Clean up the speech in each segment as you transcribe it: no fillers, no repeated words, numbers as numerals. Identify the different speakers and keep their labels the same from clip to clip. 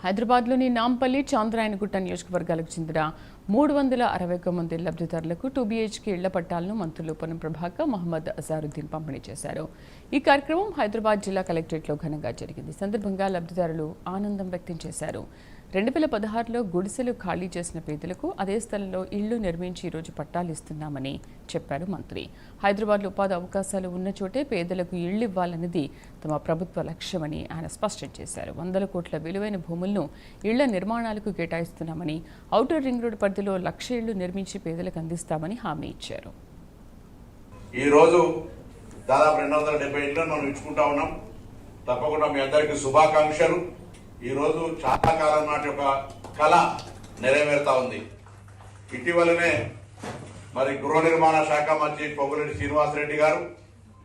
Speaker 1: హైదరాబాద్లోని నాంపల్లి, చాంద్రాయణగుట్ట నియోజకవర్గాలకు చెందిన 361 మంది లబ్ధిదారులకు 2 BHK ఇళ్ల పట్టాలను మంత్రులు పొన్నం ప్రభాకర్, మహమ్మద్ అజారుద్దీన్ పంపిణీ చేశారు. ఈ కార్యక్రమం హైదరాబాద్ జిల్లా కలెక్టరేట్లో ఘనంగా జరిగింది. సందర్భంగా లబ్ధిదారులు ఆనందం వ్యక్తం చేశారు. 2016లో గుడిసెలు ఖాళీ చేసిన పేదలకు అదే స్థలంలో ఇళ్లు నిర్మించి ఈరోజు పట్టాలు ఇస్తున్నామని చెప్పారు మంత్రి. హైదరాబాద్లో ఉపాధి అవకాశాలు ఉన్న చోటే పేదలకు ఇళ్లు ఇవ్వాలన్నది తమ ప్రభుత్వ లక్ష్యమని ఆయన స్పష్టం చేశారు. 100 కోట్ల విలువైన భూములను ఇళ్ల నిర్మాణాలకు కేటాయిస్తున్నామని, ఔటర్ రింగ్ రోడ్ పరిధిలో 1,00,000 ఇళ్లు నిర్మించి పేదలకు అందిస్తామని హామీ ఇచ్చారు.
Speaker 2: ఈరోజు దాదాపు 270 ఇళ్లను మనం ఇచ్చుకుంటా ఉన్నాం. తప్పకుండా మీ అందరికీ శుభాకాంక్షలు. ఈరోజు చాలా కాలం నాటి ఒక కళ నెరవేరుతా ఉంది. ఇటీవలనే మరి గృహ నిర్మాణ శాఖ మంత్రి పొంగులేటి శ్రీనివాసరెడ్డి గారు,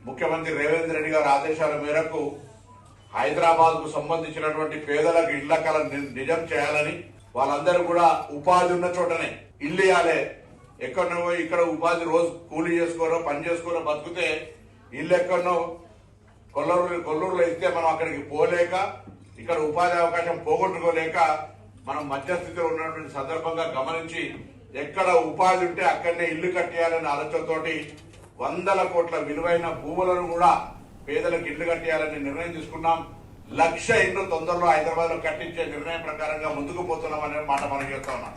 Speaker 2: ముఖ్యమంత్రి రేవంత్ రెడ్డి గారి ఆదేశాల మేరకు హైదరాబాద్ కు సంబంధించినటువంటి పేదలకు ఇళ్ల కళ నిజం చేయాలని, వాళ్ళందరూ కూడా ఉపాధి ఉన్న చోటనే ఇల్లు ఇవ్వాలి. ఎక్కడనో ఇక్కడ ఉపాధి రోజు కూలీ చేసుకోరో పని చేసుకోరో బతికితే ఇల్లు ఎక్కడనో కొల్లూరులో ఇస్తే మనం అక్కడికి పోలేక, ఇక్కడ ఉపాధి అవకాశం పోగొట్టుకోలేక మనం మధ్యస్థితిలో ఉన్నటువంటి సందర్భంగా గమనించి ఎక్కడ ఉపాధి ఉంటే అక్కడనే ఇల్లు కట్టేయాలనే ఆలోచనతోటి 100 కోట్ల విలువైన భూములను కూడా పేదలకు ఇల్లు కట్టేయాలని నిర్ణయం తీసుకున్నాం. 1,00,000 ఇళ్లు తొందరలో హైదరాబాద్ లో కట్టించే నిర్ణయం ప్రకారంగా ముందుకు పోతున్నాం అనే మాట మనం చెప్తా ఉన్నాం.